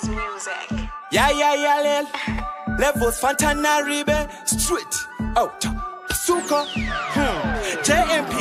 His music. Yeah, lel. Levels Fantana Ribe Street. Out. Suko. JMP.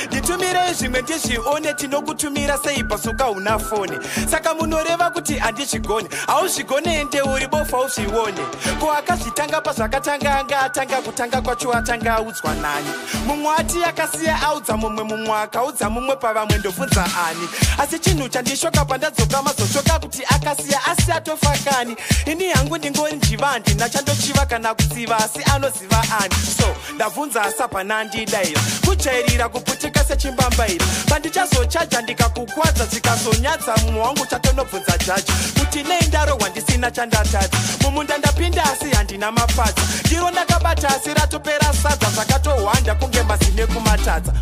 Nditumire zvimwe ndizvione tinokutumira sei pasuka una foni. Saka munoreva kuti andizvigone. Hauzvigone ende uri bofa uzvione. Ko akazvitanga pazvakatanga anga atanga kutanga kwacho atanga audzwa nani. Mumwe ati akasiya audza mumwe mumwe akaudza mumwe pavamwe ndobvunza ani. Asi chinhu chandishoka pandadzoka mazoshoka kuti akasiya asi atofa kani. Ini hangu ndingori njivandi nachandochiva kana kutsiva asi anoziva ani. So ndabvunza asapa nandidaira kujairira kuputika sechimbambaira pandichazochaja ndikakukwadza zvikazonyadza mumwe wangu chatonobvunza jaji kuti nei ndarohwa ndisina chandatadza mumunda ndapinda asi handina mapadza ndiro ndakabata asi ratopera sadza zvakatohwanda kunge mazine kumatadza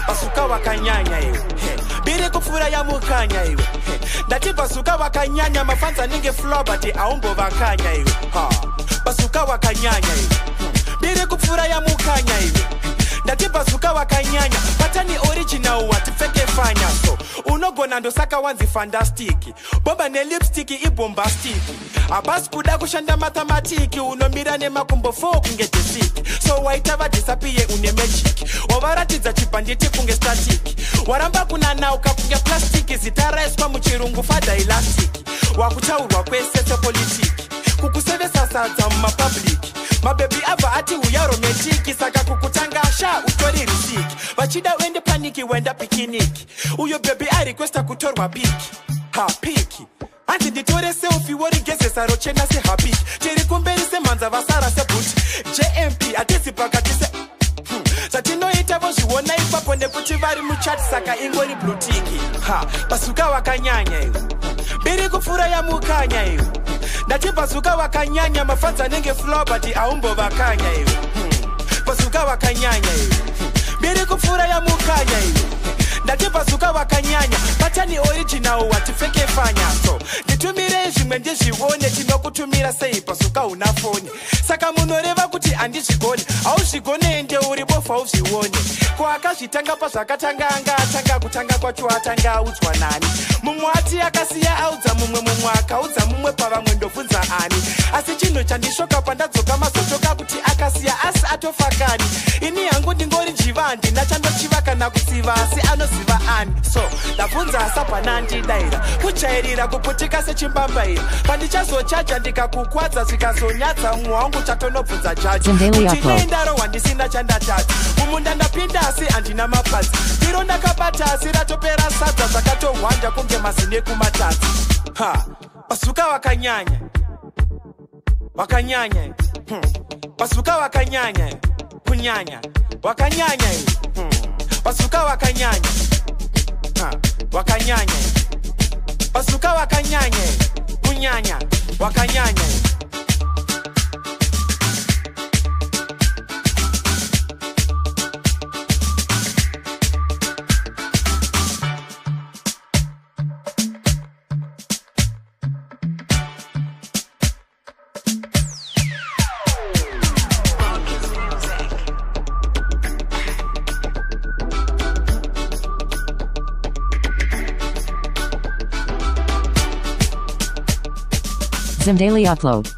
pasuka wakanyanya iwe biri kupfura yamukanya iwe ndati pasuka wakanyanya mafanza ninge flobati aumbovakanya iwe pasuka wakanyanya iwe biri kupfura yamukanya iwe ndati pasuka wakanyanya patani original watifeke fanya so unogona ndosaka wanzi fantastic boba nelipstick ibombastic abasi kuda kushanda mathematiki unomira nemakumbo 4 kunge desik so waitava disapiye une magic wavaratidza chibhanditi kunge static waramba kunanauka kunge plastic zitaraiswa muchirungu fadha elastic wakutaurwa kwese sepolitiki kukusevesa sadza mumapublic mabebi abva ati uya romantic saka kukutanga sha utori risiki vachida uende paniki wenda pikiniki uyo bebi arequesta kutorwa piki piki hanzi nditore selfie worigezesa rochena sehabiki tiri kumberi semhanza vasara sebuti JMP atisi pakati se zatinoita vozviona ipapo nekuti vari muchati saka ingori blutiki pasuka wakanyanya iwe biri kupfura yamukanya iwe ndati pasuka wakanyanya mafanza nenge flobati aumbovakanya iwe pasuka wakanyanya iwe biri kupfura yamukanya iwe ndati pasuka wakanyanya patani original watifeke fanya so nditumire zvimwe ndizvione tinokutumira sei pasuka una foni saka munoreva kuti andizvigone hauzvigone ende uri bofa uzvione ko akazvitanga pazvakatanga anga atanga kutanga kwacho atanga audzwa nani mumwe ati akasiya audza mumwe mumwe akaudza mumwe pavamwe ndobvunza ani asi chinhu chandishoka pandadzoka mazoshoka kuti akasiya asi atofa kani ini hangu ndingori njivandi nachandochiva kana kutsiva asi anoziva ani so ndabvunza asapa nandidaira kujairira kuputika sechimbambaira pandichazochaja ndikakukwadza zvikazonyadza mumwe wangu chatonobvunza jaji kuti nei ndarohwa ndisina chandatadza mumunda ndapinda asi handina mapadza ndiro ndakabata asi ratopera sadza zvakatohwanda kunge mazine kumatadza pasuka wakanyanya pasuka wakanyanya kunyanya wakanyanya pasuka wakanyanya wakanyanya pasuka wakanyanya kunyanya wakanyanya Zimdaily upload.